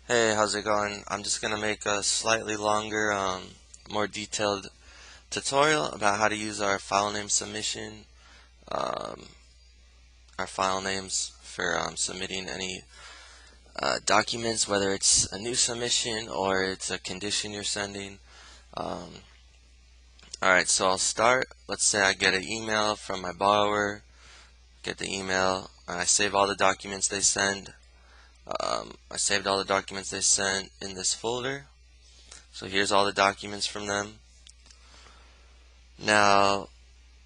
Hey, how's it going? I'm just gonna make a slightly longer, more detailed tutorial about how to use our file name submission, um, our file names for submitting any documents, whether it's a new submission or it's a condition you're sending. Um, Alright, so I'll start. Let's say I get an email from my borrower, get the email, and I save all the documents they send. I saved all the documents they sent in this folder. So here's all the documents from them. Now,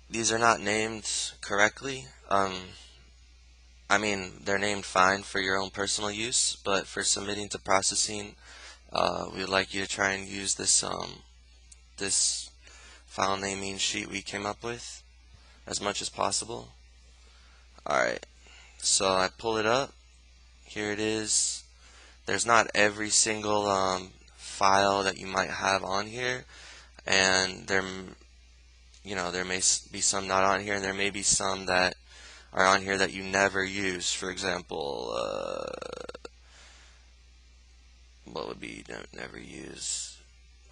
these are not named correctly. I mean, they're named fine for your own personal use, but for submitting to processing, we would like you to try and use this file naming sheet we came up with as much as possible. Alright, so I pull it up. Here it is. There's not every single file that you might have on here, and there may be some not on here, and there may be some that are on here that you never use. For example, what would be never use?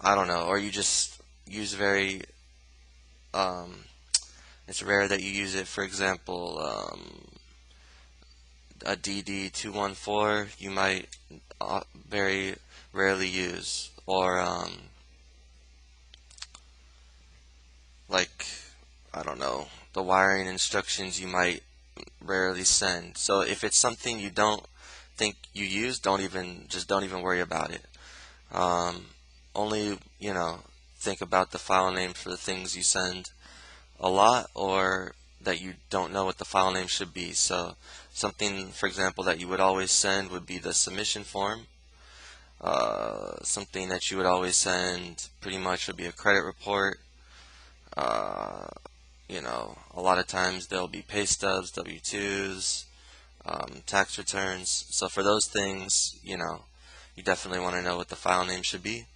I don't know, or you just use very. Um, it's rare that you use it. For example, a DD214 you might very rarely use, or like I don't know, the wiring instructions you might rarely send. So if it's something you don't think you use, don't even worry about it. Um, Only think about the file name for the things you send a lot or that you don't know what the file name should be. So something, for example, that you would always send would be the submission form. Something that you would always send pretty much would be a credit report. Uh, a lot of times there'll be pay stubs, W-2s, tax returns. So for those things, you definitely want to know what the file name should be.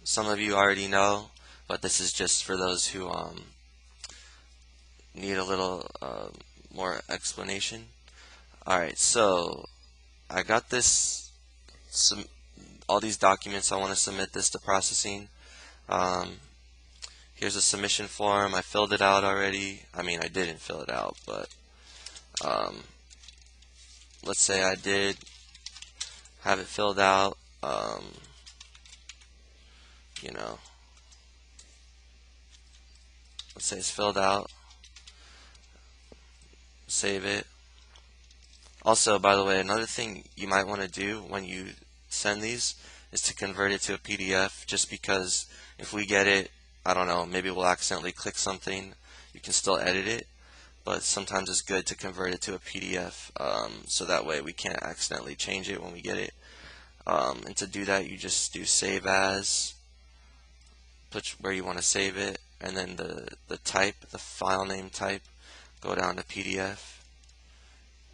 Some of you already know, but this is just for those who need a little more explanation. Alright, so I got all these documents. I want to submit this to processing. Um, Here's a submission form. I filled it out already. I mean, I didn't fill it out, but um, let's say I did have it filled out. You know, let's say it's filled out. Save it. Also, by the way, another thing you might want to do when you send these is to convert it to a PDF, just because if we get it, I don't know, maybe we'll accidentally click something. You can still edit it, but sometimes it's good to convert it to a PDF, so that way we can't accidentally change it when we get it. And to do that, you just do save as, put where you want to save it, and then the file name type, go down to PDF,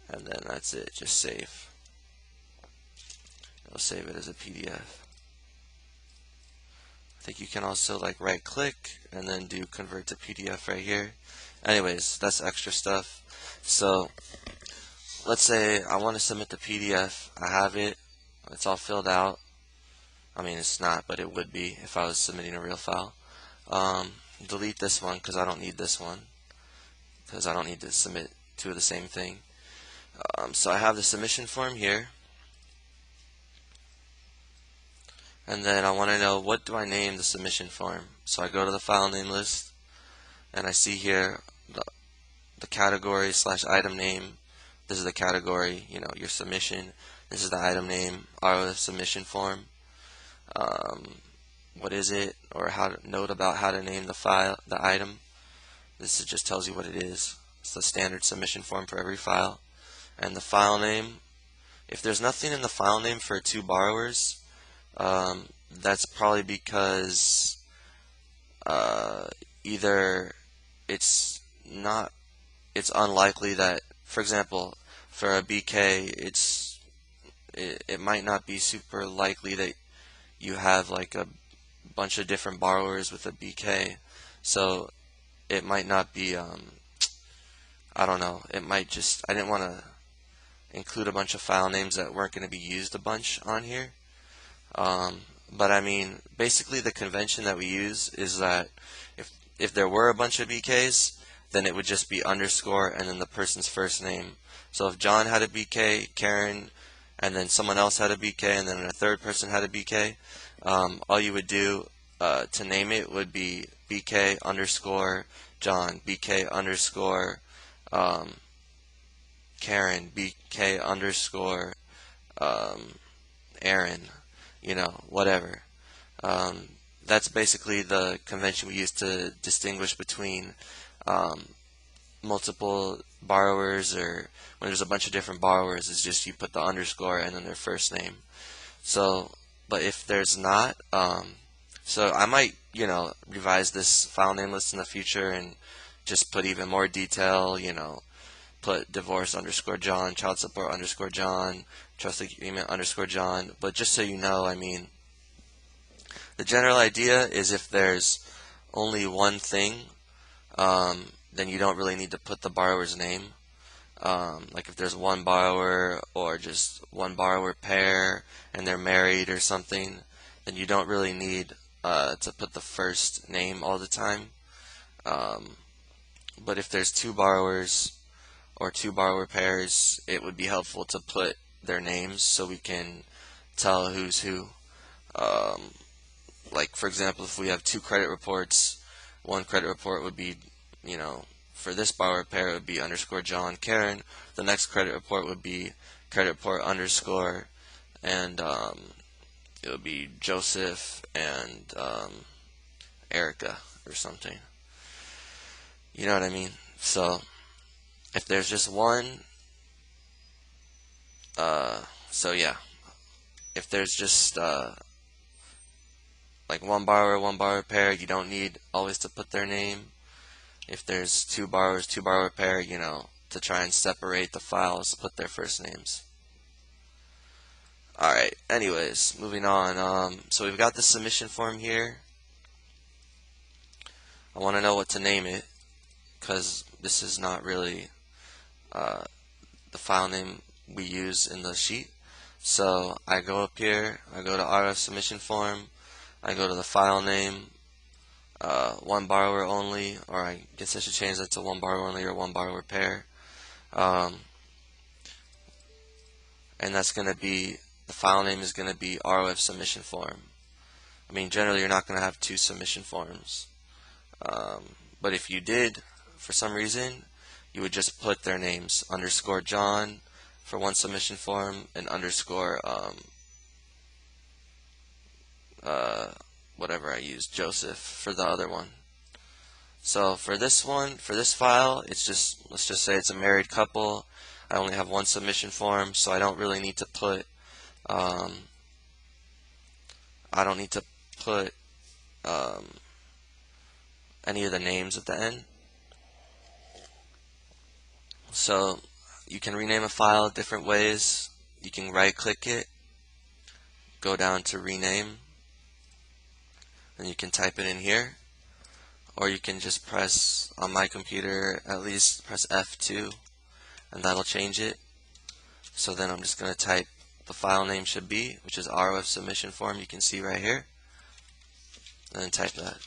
and then that's it. Just save. It'll save it as a PDF. I think you can also like right click and then do convert to PDF right here. Anyways, that's extra stuff. So let's say I want to submit the PDF. I have it. It's all filled out. I mean, it's not, but it would be if I was submitting a real file. Um, Delete this one because I don't need this one, because I don't need to submit two of the same thing. So I have the submission form here, and then I want to know, what do I name the submission form? So I go to the file name list, and I see here the category / item name. This is the category, your submission. This is the item name, our submission form. Um, what is it, or how to note about how to name the item. This just tells you what it is. It's the standard submission form for every file. And the file name, if there's nothing in the file name for two borrowers, that's probably because either it's not, it's unlikely that, for example, for a BK, it might not be super likely that you have like a bunch of different borrowers with a BK. So it might not be, I don't know, it might just, I didn't want to include a bunch of file names that weren't going to be used a bunch on here. But I mean, basically the convention that we use is that if there were a bunch of BKs, then it would just be underscore and then the person's first name. So if John had a BK, Karen, and then someone else had a BK, and then a third person had a BK, all you would do to name it would be BK underscore John, BK underscore Karen, BK underscore Aaron, whatever. That's basically the convention we use to distinguish between multiple borrowers, or when there's a bunch of different borrowers, it's just you put the underscore and then their first name. So, but if there's not, so I might, revise this file name list in the future and just put even more detail, put divorce underscore John, child support underscore John, trust agreement underscore John. But just so you know, I mean, the general idea is if there's only one thing, then you don't really need to put the borrower's name. Like if there's one borrower or just one borrower pair and they're married or something, then you don't really need to put the first name all the time. But if there's two borrowers or two borrower pairs, it would be helpful to put their names so we can tell who's who. Like for example, if we have two credit reports, one credit report would be, for this borrower pair it would be underscore John Karen. The next credit report would be credit report underscore, and it would be Joseph and Erica or something. You know what I mean? So if there's just one, so yeah, if there's just like one borrower pair, you don't need always to put their name. If there's two borrowers, two borrower pair, to try and separate the files, put their first names. Alright, anyways, moving on. So we've got the submission form here. I want to know what to name it, because this is not really the file name we use in the sheet. So I go up here, I go to RF submission form, I go to the file name, one borrower only, or I guess I should change that to one borrower only or one borrower pair. And that's going to be, the file name is going to be ROF submission form. I mean, generally you're not going to have two submission forms. But if you did, for some reason, you would just put their names, underscore John for one submission form, and underscore whatever I use, Joseph, for the other one. So for this one, for this file, it's just, let's just say it's a married couple. I only have one submission form, so I don't really need to put any of the names at the end. So you can rename a file different ways. You can right click it, go down to rename, and you can type it in here, or you can just press, on my computer at least, press F2 and that'll change it. So then I'm just going to type the file name should be, which is ROF submission form, you can see right here, and then type that.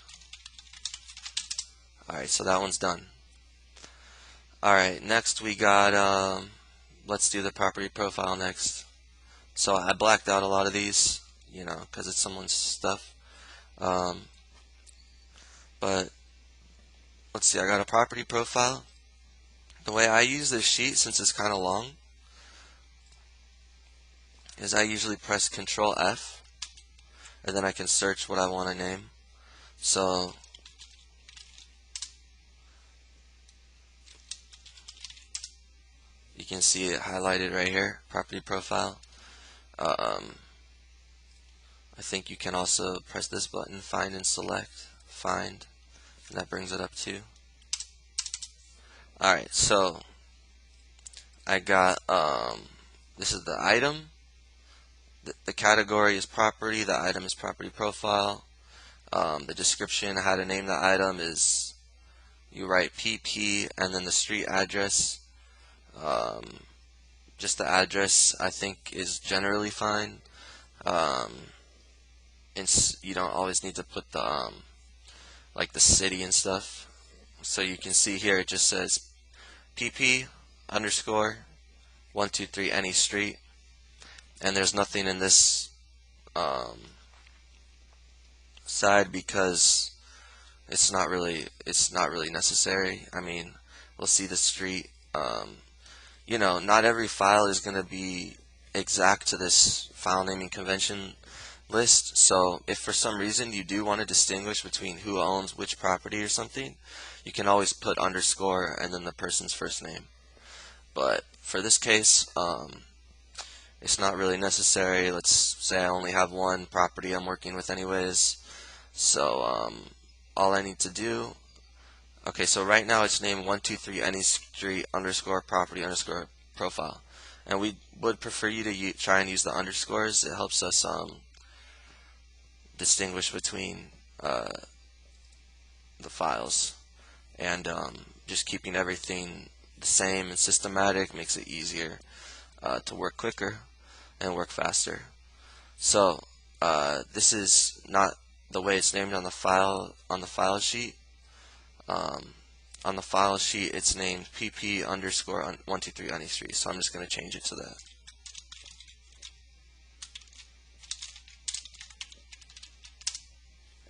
Alright, so that one's done. Alright, next we got, let's do the property profile next. So I blacked out a lot of these, because it's someone's stuff. But let's see, I got a property profile. The way I use this sheet, since it's kind of long, is I usually press Control F, and then I can search what I want to name. So you can see it highlighted right here, property profile. I think you can also press this button, find and select, find, and that brings it up too. Alright, so I got, this is the item, the category is property, the item is property profile, the description, how to name the item is, you write PP and then the street address, Just the address I think is generally fine. Um, and you don't always need to put the like the city and stuff. So you can see here it just says PP underscore 123 any street, and there's nothing in this um, side because it's not really necessary. I mean, we'll see the street. Not every file is going to be exact to this file naming convention list. So if for some reason you do want to distinguish between who owns which property or something, you can always put underscore and then the person's first name. But for this case, it's not really necessary. Let's say I only have one property I'm working with anyways. So all I need to do, okay, so right now it's named 123 any street underscore property underscore profile. And we would prefer you to try and use the underscores. It helps us distinguish between the files. And just keeping everything the same and systematic makes it easier to work quicker and work faster. So this is not the way it's named on the file sheet. On the file sheet it's named pp underscore 123 any street. So I'm just going to change it to that.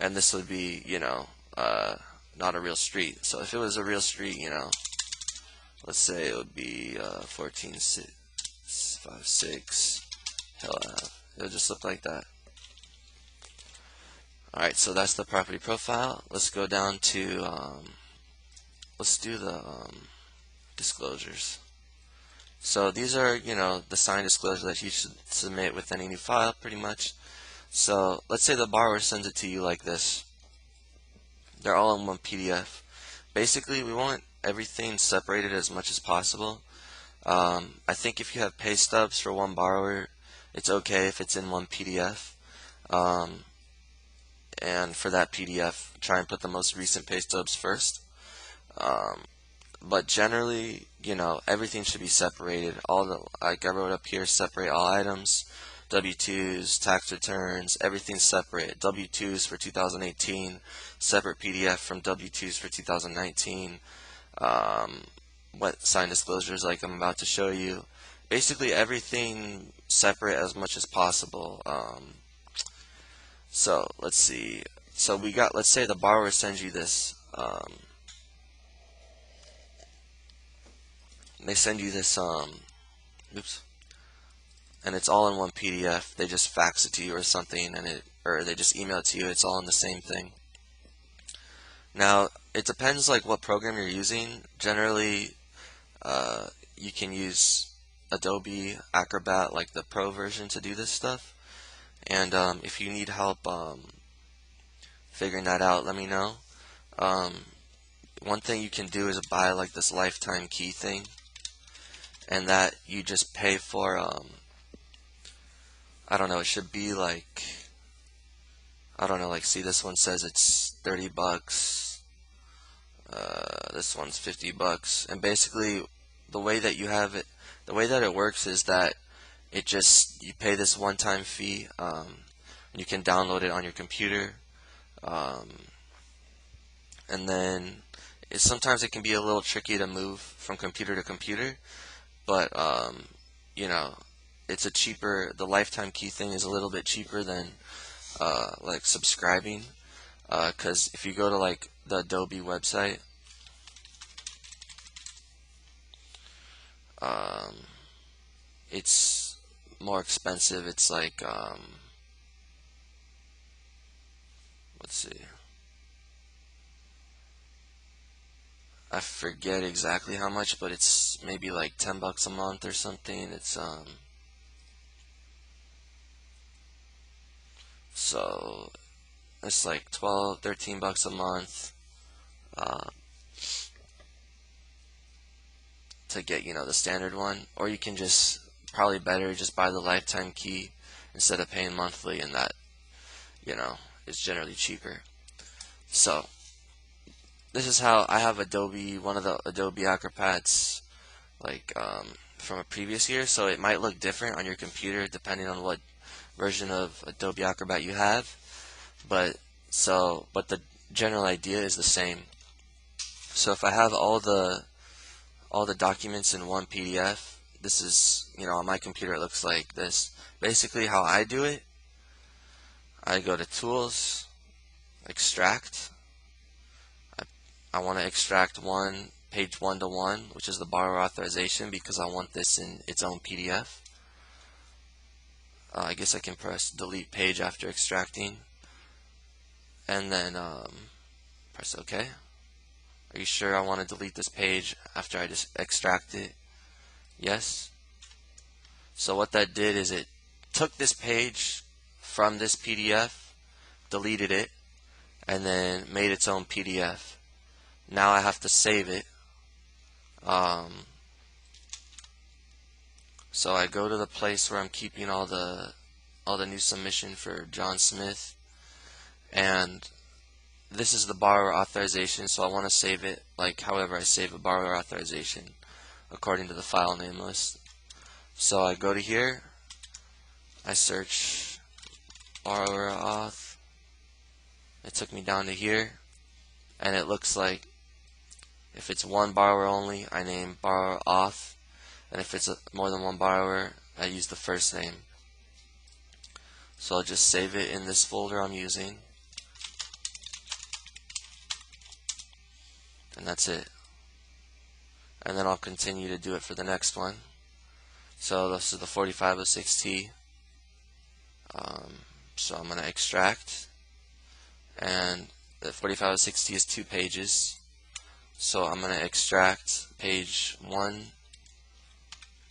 And this would be, not a real street. So if it was a real street, let's say it would be 14656 Hill Ave. It would just look like that. Alright, so that's the property profile. Let's go down to, let's do the disclosures. So these are, the signed disclosures that you should submit with any new file, pretty much. So let's say the borrower sends it to you like this. They're all in one PDF. Basically, we want everything separated as much as possible. I think if you have pay stubs for one borrower, it's okay if it's in one PDF. And for that PDF, try and put the most recent pay stubs first. But generally, everything should be separated. Like I wrote up here, separate all items, W-2s, tax returns, everything's separate. W-2s for 2018, separate PDF from W-2s for 2019. What signed disclosures like I'm about to show you. Basically everything separate as much as possible. So let's see. So let's say the borrower sends you this. They send you this, oops, and it's all in one PDF. They just fax it to you or something, or they just email it to you. It's all in the same thing. Now, it depends like what program you're using. Generally, you can use Adobe Acrobat, like the Pro version, to do this stuff. And if you need help figuring that out, let me know. One thing you can do is buy like this lifetime key thing, and that you just pay for. I don't know. It should be like, I don't know. Like, see, this one says it's $30. This one's $50, and basically the way that it works is that you pay this one-time fee. You can download it on your computer, and then sometimes it can be a little tricky to move from computer to computer, but it's the lifetime key thing is a little bit cheaper than like subscribing, because if you go to like the Adobe website, it's more expensive. It's like let's see, I forget exactly how much, but it's maybe like $10 a month or something. So it's like 12, $13 a month to get the standard one, or you can just probably better just buy the lifetime key instead of paying monthly, and that is generally cheaper. So this is how I have one of the Adobe Acrobats, like from a previous year, so it might look different on your computer depending on what version of Adobe Acrobat you have. But the general idea is the same. So if I have all the documents in one PDF, this is, on my computer it looks like this. Basically how I do it, I go to Tools, Extract. I want to extract page 1 to 1, which is the borrower authorization, because I want this in its own PDF. I guess I can press delete page after extracting, and then press OK. Are you sure I want to delete this page after I just extract it? Yes. So what that did is it took this page from this PDF, deleted it, and then made its own PDF. Now I have to save it. So I go to the place where I'm keeping all the new submission for John Smith, and this is the borrower authorization, so I want to save it like however I save a borrower authorization, according to the file name list. So I go to here, I search borrower auth, it took me down to here, and it looks like if it's one borrower only, I name borrower auth, and if it's more than one borrower, I use the first name. So I'll just save it in this folder I'm using, and that's it. And then I'll continue to do it for the next one. So this is the 4506T. So I'm going to extract, and the 4506T is 2 pages. So I'm going to extract page 1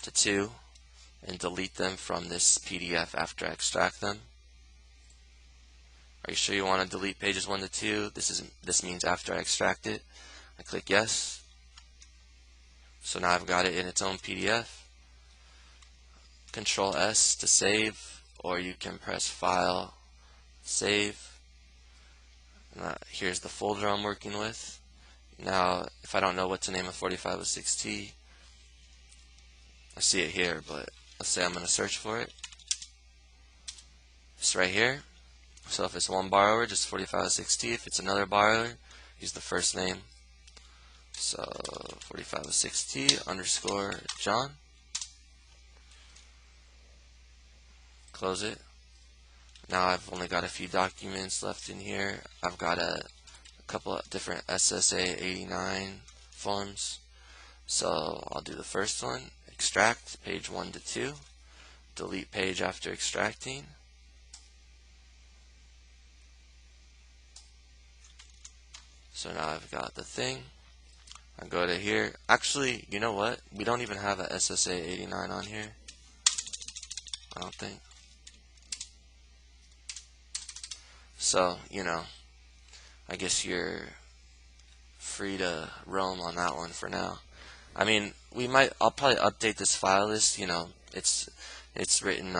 to 2 and delete them from this PDF after I extract them. Are you sure you want to delete pages 1 to 2? This means after I extract it. I click yes. So now I've got it in its own PDF. Control S to save, or you can press File, Save. Here's the folder I'm working with. Now, if I don't know what to name a 4506T, I see it here, but let's say I'm going to search for it. It's right here. So if it's one borrower, just 4506T. If it's another borrower, use the first name. So 4506T underscore John. Close it. Now I've only got a few documents left in here. I've got a couple of different SSA 89 forms. So I'll do the first one, extract page 1 to 2, delete page after extracting. So now I've got the thing. I go to here. Actually, you know what? We don't even have a SSA 89 on here. I don't think. So, I guess you're free to roam on that one for now. I mean, I'll probably update this file list, it's written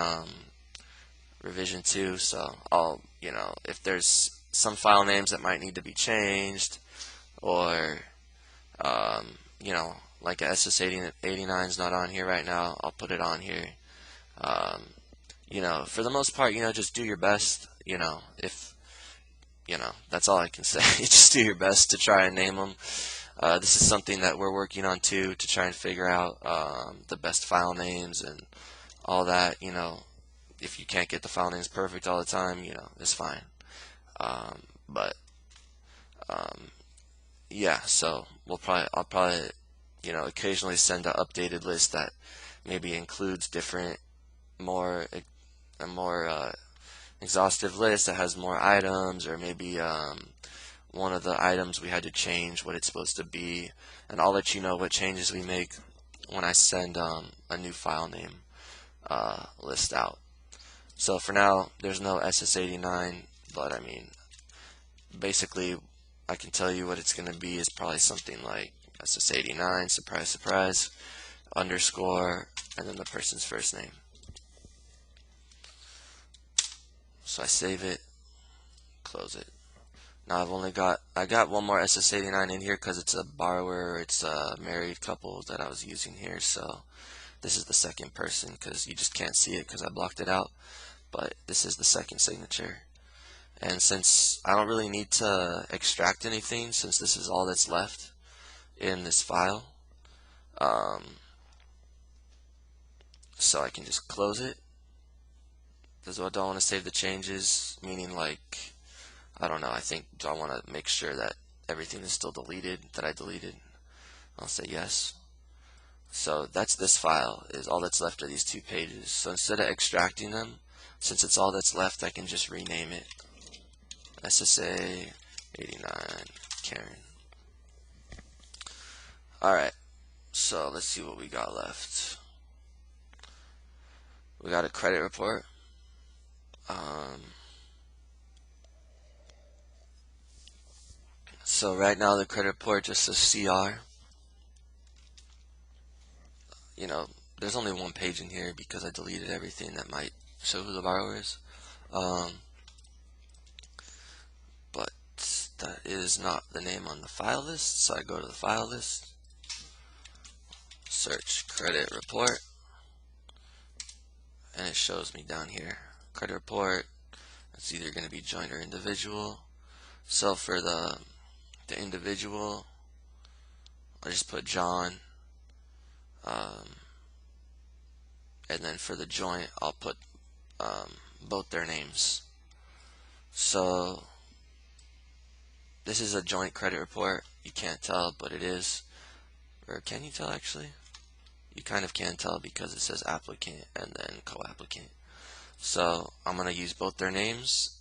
revision 2, so I'll, if there's some file names that might need to be changed, or like a SS89 is not on here right now, I'll put it on here. For the most part, just do your best, if that's all I can say. Just do your best to try and name them. This is something that we're working on too, to try and figure out the best file names and all that. If you can't get the file names perfect all the time, it's fine. Yeah, so I'll probably occasionally send an updated list that maybe includes different, a more exhaustive list that has more items, or maybe one of the items we had to change what it's supposed to be, and I'll let you know what changes we make when I send a new file name list out. So for now, there's no SS89, but I mean, basically, I can tell you what it's going to be is probably something like SS89, surprise, surprise, underscore, and then the person's first name. So I save it, close it. Now I got one more SS89 in here because it's a borrower, it's a married couple that I was using here, so This is the second person because you just can't see it because I blocked it out, but this is the second signature. And since I don't really need to extract anything, since this is all that's left in this file, so I can just close it. Because I don't want to save the changes, meaning like, I don't know, I think I want to make sure that everything is still deleted, that I deleted. I'll say yes. So that's this file, is all that's left are these two pages. So instead of extracting them, since it's all that's left, I can just rename it SSA 89 Karen. Alright, so let's see what we got left. We got a credit report. So right now the credit report just says CR. You know, there's only one page in here because I deleted everything that might show who the borrower is. But that is not the name on the file list, so I go to the file list, search credit report, and it shows me down here credit report. It's either going to be joint or individual. So for the individual, I just put John, and then for the joint I'll put both their names. So this is a joint credit report. You can't tell, but it is. Or can you tell actually? You kind of can tell because it says applicant and then co-applicant. So I'm going to use both their names.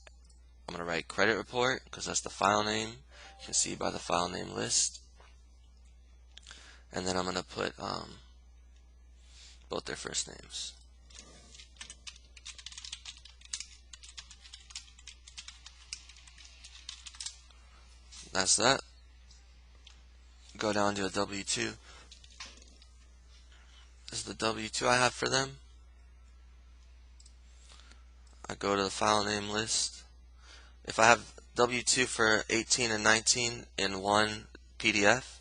I'm going to write credit report because that's the file name. You can see by the file name list. And then I'm going to put both their first names. That's that. Go down to a W2. This is the W2 I have for them. I go to the file name list. If I have W2 for 18 and 19 in one PDF,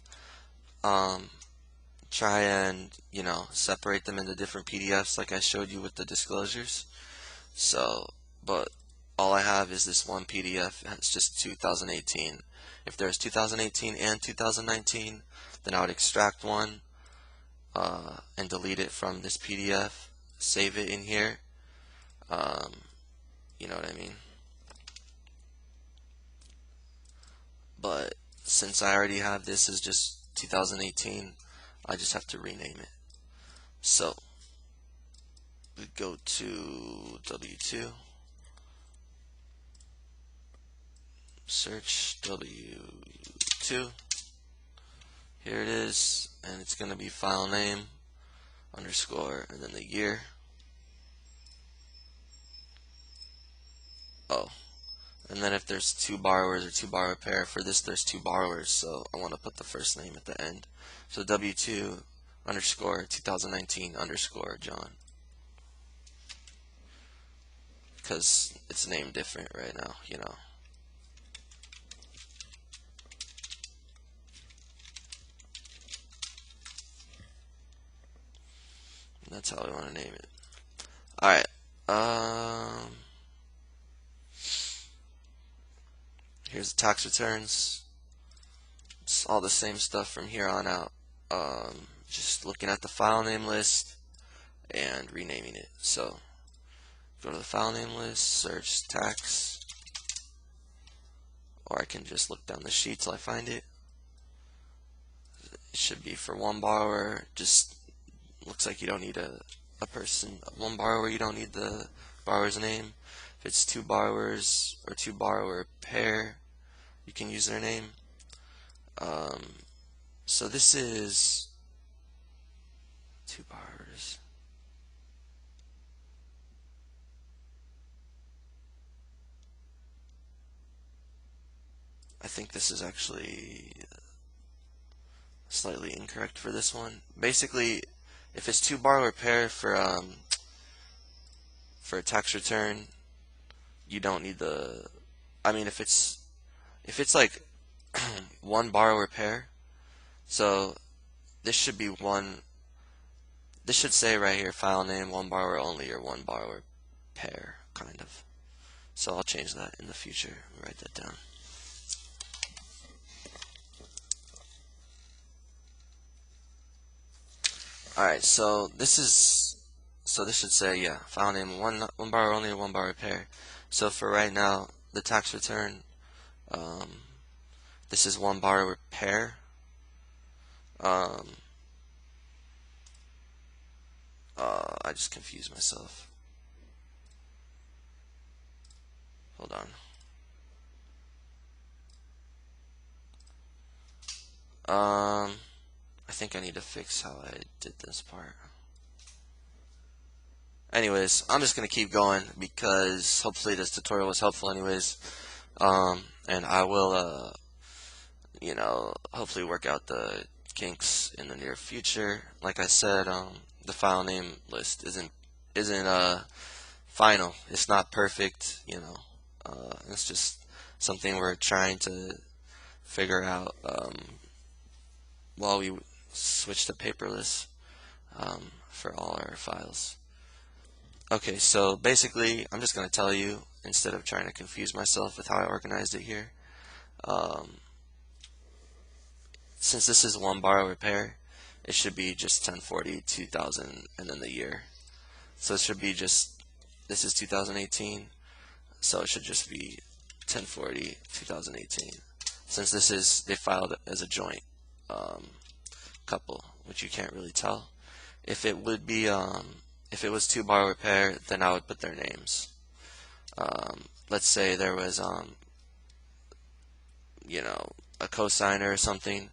try and, separate them into different PDFs like I showed you with the disclosures. So, but all I have is this one PDF. It's just 2018. If there's 2018 and 2019, then I would extract one and delete it from this PDF, save it in here. You know what I mean? But since I already have this as just 2018, I just have to rename it. So we go to W2, search W2. Here it is, and it's going to be file name underscore and then the year. Oh, and then if there's two borrowers or two borrower pair, for this there's two borrowers, so I want to put the first name at the end. So W2 underscore 2019 underscore John, because it's named different right now, That's how we want to name it. Alright, here's the tax returns. It's all the same stuff from here on out. Just looking at the file name list and renaming it. So go to the file name list, search tax, or I can just look down the sheet till I find it. It should be for one borrower. Just looks like you don't need a person. One borrower, you don't need the borrower's name. If it's two borrowers or two borrower pair, you can use their name. So this is two borrowers. I think this is actually slightly incorrect for this one. Basically, if it's two borrower pair for a tax return, you don't need the. I mean, if it's like one borrower pair, so this should be one. this should say right here, file name, one borrower only, or one borrower pair, kind of. So I'll change that in the future. Write that down. Alright, so this should say, yeah, file name, one borrower only, or one borrower pair. So for right now, the tax return, um, this is one borrower pair. I just confused myself. Hold on. I think I need to fix how I did this part. Anyways, I'm just gonna keep going because hopefully this tutorial was helpful anyways. And I will, hopefully work out the kinks in the near future. Like I said, the file name list isn't final. It's not perfect, it's just something we're trying to figure out while we switch to paperless for all our files. Okay, so basically, I'm just going to tell you instead of trying to confuse myself with how I organized it here. Since this is one borrower pair, it should be just 1040, 2000, and then the year. So it should be just, this is 2018, so it should just be 1040, 2018. Since this is, they filed as a joint couple, which you can't really tell. If it would be, if it was two borrower pair, then I would put their names. Let's say there was, a cosigner or something,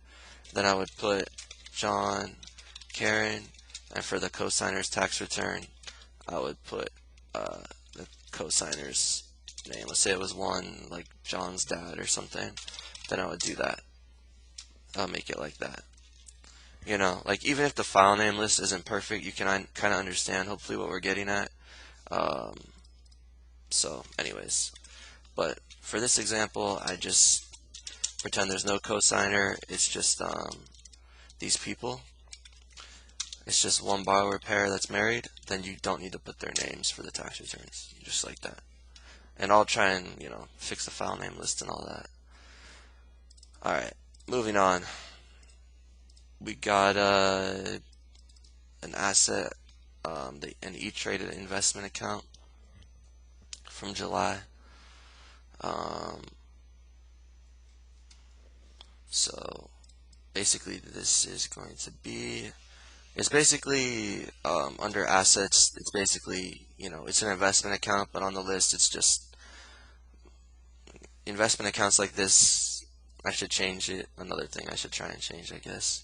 then I would put John, Karen, and for the cosigner's tax return, I would put the cosigner's name. Let's say it was one, like John's dad or something, then I would do that. I'll make it like that. Like even if the file name list isn't perfect, you can kind of understand hopefully what we're getting at. So anyways, but for this example, I just pretend there's no cosigner. It's just these people. It's just one borrower pair that's married. Then you don't need to put their names for the tax returns, just like that. And I'll try and fix the file name list and all that. All right, moving on. We got an asset, an E-Trade investment account from July. So basically this is going to be, it's basically under assets, it's basically, it's an investment account, but on the list it's just investment accounts like this. I should change it. Another thing I should try and change, I guess,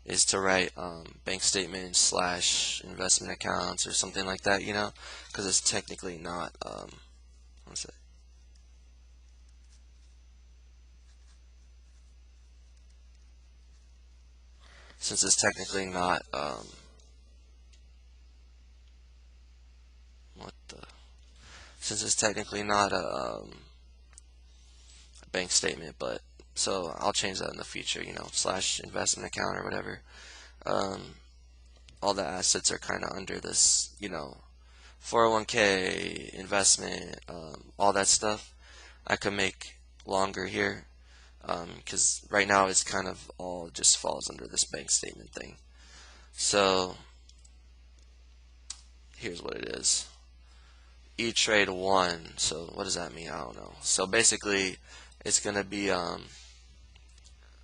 is to write bank statement / investment accounts or something like that, because it's technically not, one sec. Since it's technically not, what the, since it's technically not a bank statement, but so I'll change that in the future, / investment account or whatever. All the assets are kind of under this, 401k, investment, all that stuff. I could make longer here because right now it's kind of all just falls under this bank statement thing. So here's what it is. E-Trade 1. So what does that mean? I don't know. So basically it's going to be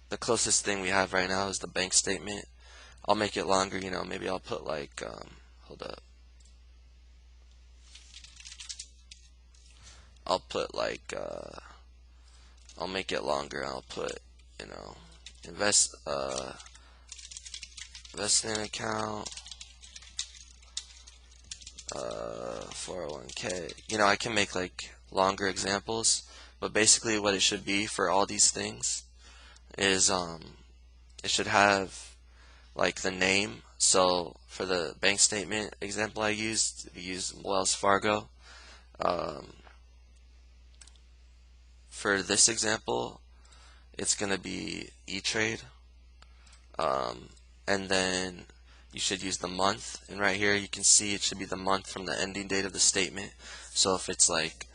the closest thing we have right now is the bank statement. I'll make it longer, maybe I'll put like, hold up. I'll put like, I'll make it longer. I'll put, investment account, 401k. I can make like longer examples, but basically what it should be for all these things is, it should have like the name. So for the bank statement example I used, we used Wells Fargo. For this example, it's going to be E-Trade. and then you should use the month, and right here you can see it should be the month from the ending date of the statement. So if it's like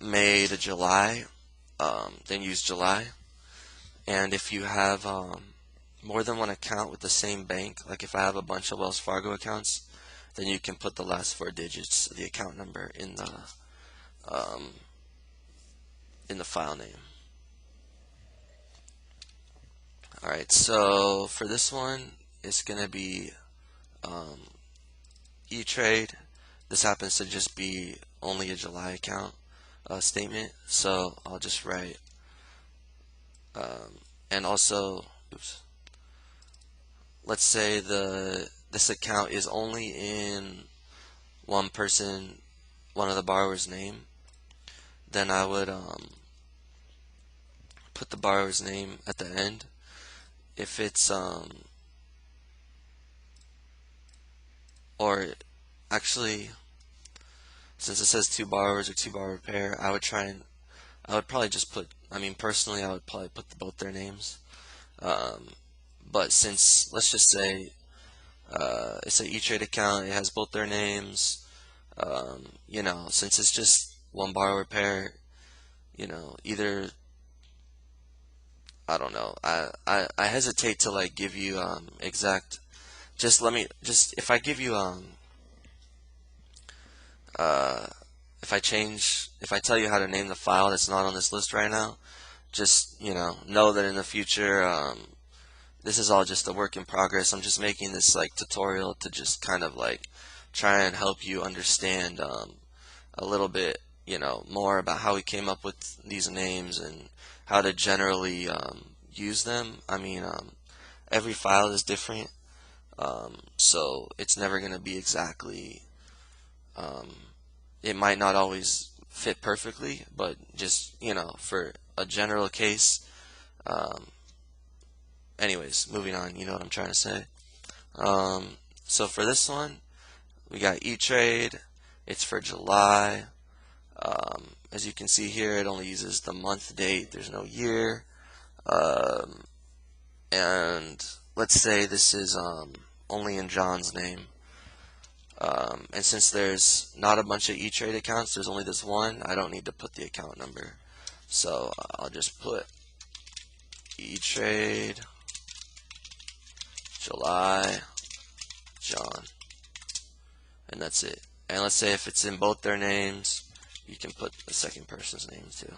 May to July, then use July. And if you have more than one account with the same bank, like if I have a bunch of Wells Fargo accounts, then you can put the last four digits of the account number um, in the file name. Alright, so for this one, it's going to be E-Trade. This happens to just be only a July account statement, so I'll just write, and also, oops, let's say this account is only in one of the borrower's name, then I would put the borrower's name at the end. If it's or actually, since it says two borrowers or two borrower pair, I would probably just put, I mean personally I would probably put both their names. But since, let's just say it's an E-Trade account, it has both their names, since it's just one borrower pair, either, I don't know, I hesitate to like give you exact, if I give you uh, if I tell you how to name the file that's not on this list right now, just, know that in the future, this is all just a work in progress. I'm just making this like tutorial to just kind of like try and help you understand a little bit, more about how we came up with these names and how to generally use them. I mean, every file is different, so it's never going to be exactly, it might not always fit perfectly, but just, for a general case, anyways, moving on, you know what I'm trying to say. So for this one, we got E-Trade, it's for July. As you can see here, it only uses the month date, there's no year. And let's say this is only in John's name. And since there's not a bunch of E-Trade accounts, there's only this one, I don't need to put the account number. So I'll just put E-Trade, July, John, and that's it. And let's say if it's in both their names, you can put the second person's name too.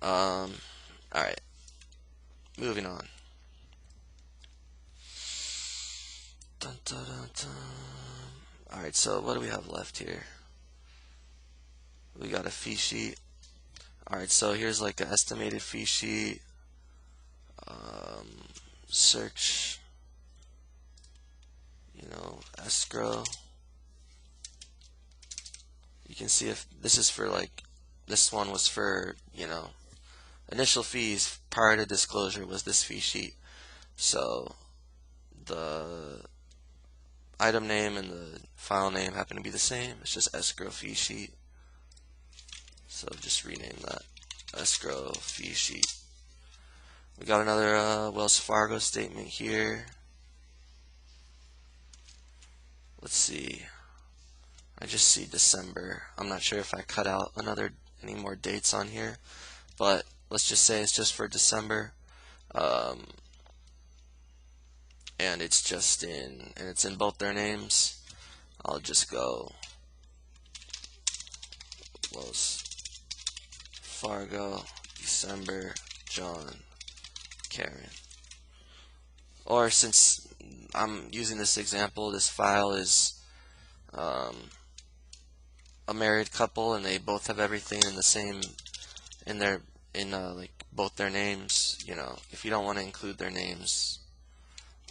Alright, moving on. Dun, dun, dun, dun. Alright, so what do we have left here? We got a fee sheet. Alright, so here's like an estimated fee sheet. Search, escrow. You can see if this is for like, this one was for, initial fees prior to disclosure was this fee sheet. So the item name and the file name happen to be the same. It's just escrow fee sheet. So just rename that escrow fee sheet. We got another Wells Fargo statement here. Let's see. I just see December. I'm not sure if I cut out any more dates on here, but let's just say it's just for December. And it's in both their names. I'll just go Wells Fargo, December, John, Karen. Or since I'm using this example, this file is a married couple and they both have everything in the same, like both their names. If you don't want to include their names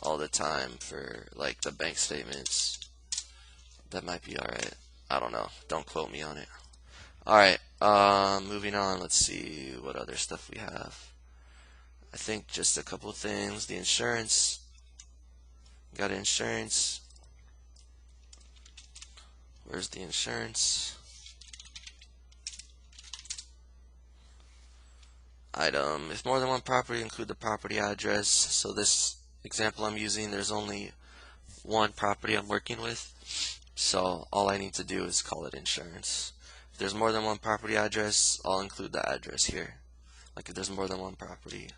all the time for like the bank statements, that might be alright. I don't know, don't quote me on it. Alright, moving on, let's see what other stuff we have. I think just a couple of things. The insurance, got insurance. Where's the insurance? Item, if more than one property, include the property address. So this example I'm using, there's only one property I'm working with, so all I need to do is call it insurance. If there's more than one property address, I'll include the address here. Like if there's more than one property.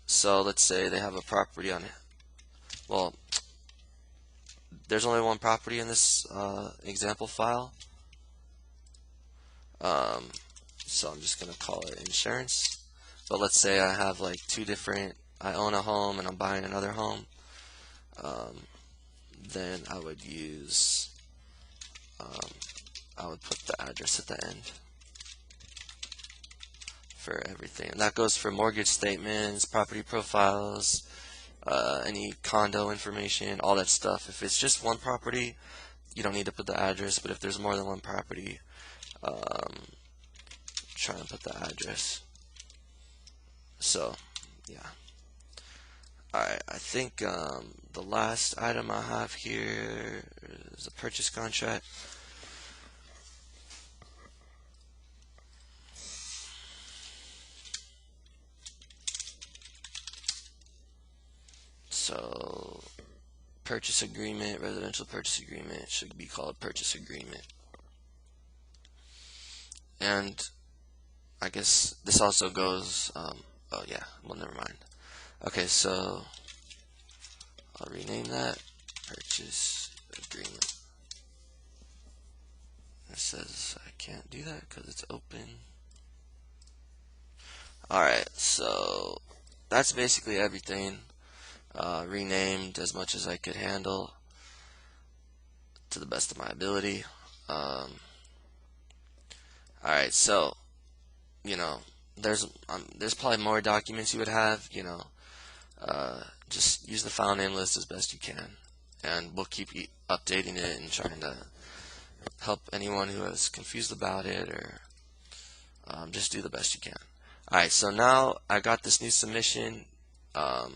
So let's say they have a property on it. Well, there's only one property in this example file. So I'm just going to call it insurance. But let's say I have like I own a home and I'm buying another home. Then I would put the address at the end for everything. And that goes for mortgage statements, property profiles, any condo information, all that stuff. If it's just one property, you don't need to put the address, but if there's more than one property, try and put the address. So, yeah. Alright, I think the last item I have here is a purchase contract. So, purchase agreement, residential purchase agreement should be called purchase agreement. And I guess this also goes, oh yeah, well never mind. Okay, so I'll rename that purchase agreement. It says I can't do that because it's open. Alright, so that's basically everything. Renamed as much as I could handle to the best of my ability. Alright, so there's probably more documents you would have. Just use the file name list as best you can, and we'll keep updating it and trying to help anyone who is confused about it, or just do the best you can. Alright, so now I got this new submission.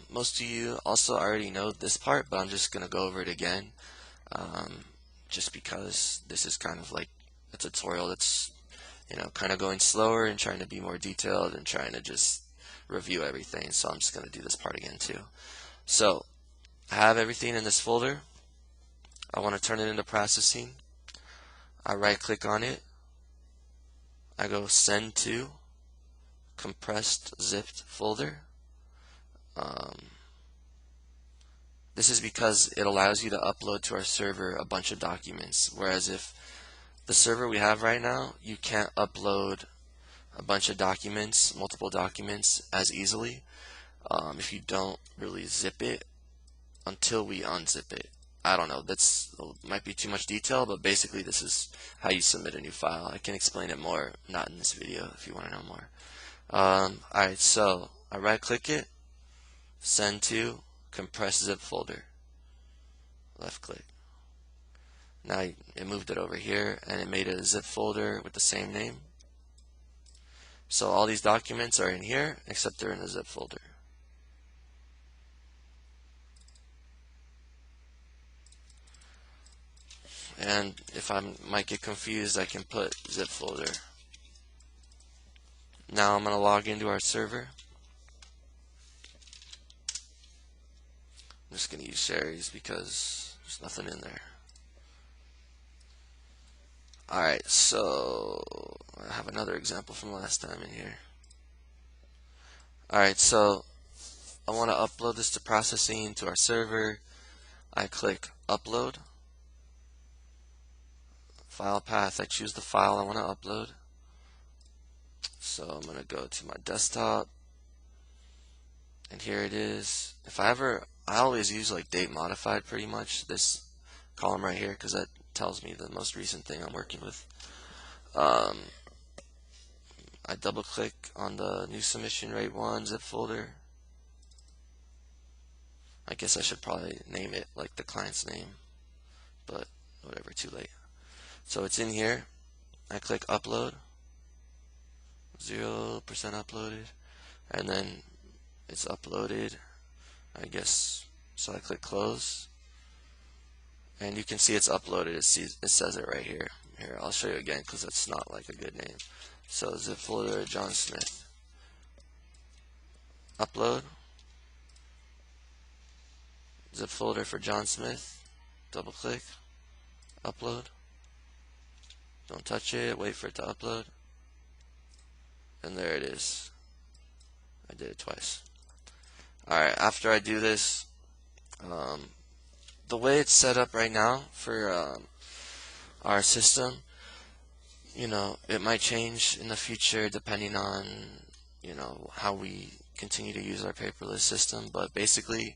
Most of you also already know this part, but I'm just going to go over it again, just because this is kind of like a tutorial that's kind of going slower and trying to be more detailed and trying to just review everything. So I'm just going to do this part again too. So I have everything in this folder. I want to turn it into processing. I right click on it. I go send to compressed zipped folder. This is because it allows you to upload to our server a bunch of documents, whereas if the server we have right now, you can't upload a bunch of documents, multiple documents, as easily if you don't really zip it until we unzip it. I don't know, that's might be too much detail, but basically this is how you submit a new file. I can explain it more, not in this video, if you want to know more. Alright, so I right click it, send to compressed zip folder, left click. Now it moved it over here and it made a zip folder with the same name. So all these documents are in here except they're in a zip folder. And if I might get confused, I can put zip folder. Now I'm going to log into our server. I'm just going to use Sherry's because there's nothing in there. Alright, so I have another example from last time in here. Alright, so I want to upload this to processing to our server. I click upload. File path, I choose the file I want to upload. So I'm going to go to my desktop, and here it is. I always use like date modified pretty much, this column right here, because that tells me the most recent thing I'm working with. I double click on the new submission rate 1 zip folder. I guess I should probably name it like the client's name, but whatever, too late. So it's in here. I click upload, 0% uploaded, and then it's uploaded, I guess. So I click close, and you can see it's uploaded. It says it right here. Here, I'll show you again because it's not like a good name. So zip folder John Smith. Upload. zip folder for John Smith, double click, upload, don't touch it, wait for it to upload, and there it is. I did it twice. Alright, after I do this, the way it's set up right now for our system, it might change in the future depending on, how we continue to use our paperless system, but basically,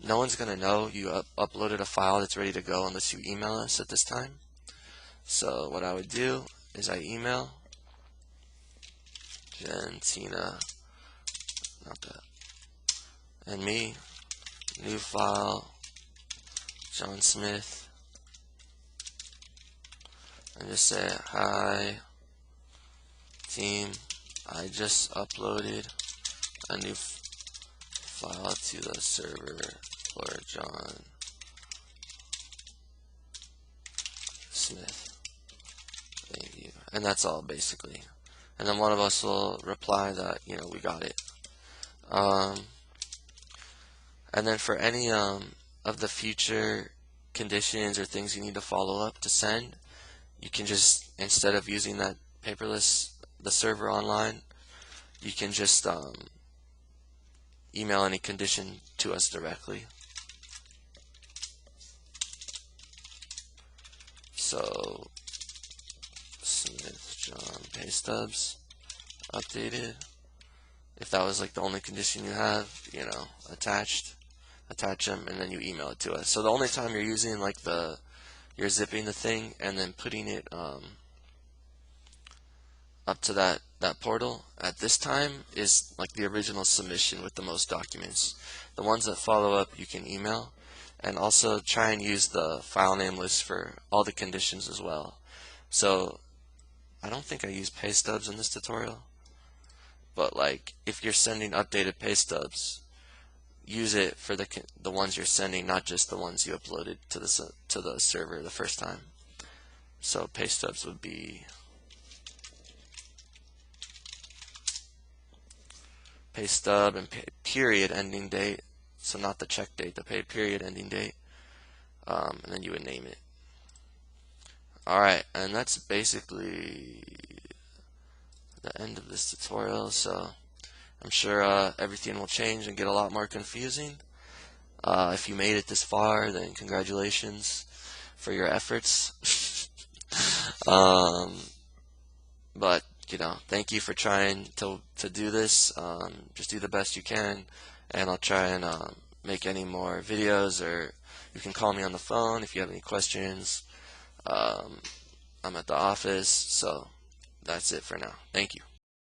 no one's going to know you uploaded a file that's ready to go unless you email us at this time. So what I would do is I email Gentina, not that, and me, new file, John Smith, and just say, hi team, I just uploaded a new file to the server for John Smith. Thank you. And that's all basically. And then one of us will reply that, we got it. And then for any of the future conditions or things you need to follow up to send, you can just, instead of using that paperless, the server online, you can just email any condition to us directly. So Smith John pay stubs updated. If that was like the only condition you have, attach them, and then you email it to us. So the only time you're using like you're zipping the thing and then putting it up to that portal at this time is like the original submission with the most documents. The ones that follow up you can email, and also try and use the file name list for all the conditions as well. So I don't think I use pay stubs in this tutorial, but like if you're sending updated pay stubs, use it for the ones you're sending, not just the ones you uploaded to the server the first time. So pay stubs would be pay stub and pay period ending date, so not the check date, the pay period ending date, and then you would name it. Alright, and that's basically the end of this tutorial. So I'm sure everything will change and get a lot more confusing. If you made it this far, then congratulations for your efforts. But thank you for trying to do this. Just do the best you can, and I'll try and make any more videos, or you can call me on the phone if you have any questions. I'm at the office, so that's it for now. Thank you.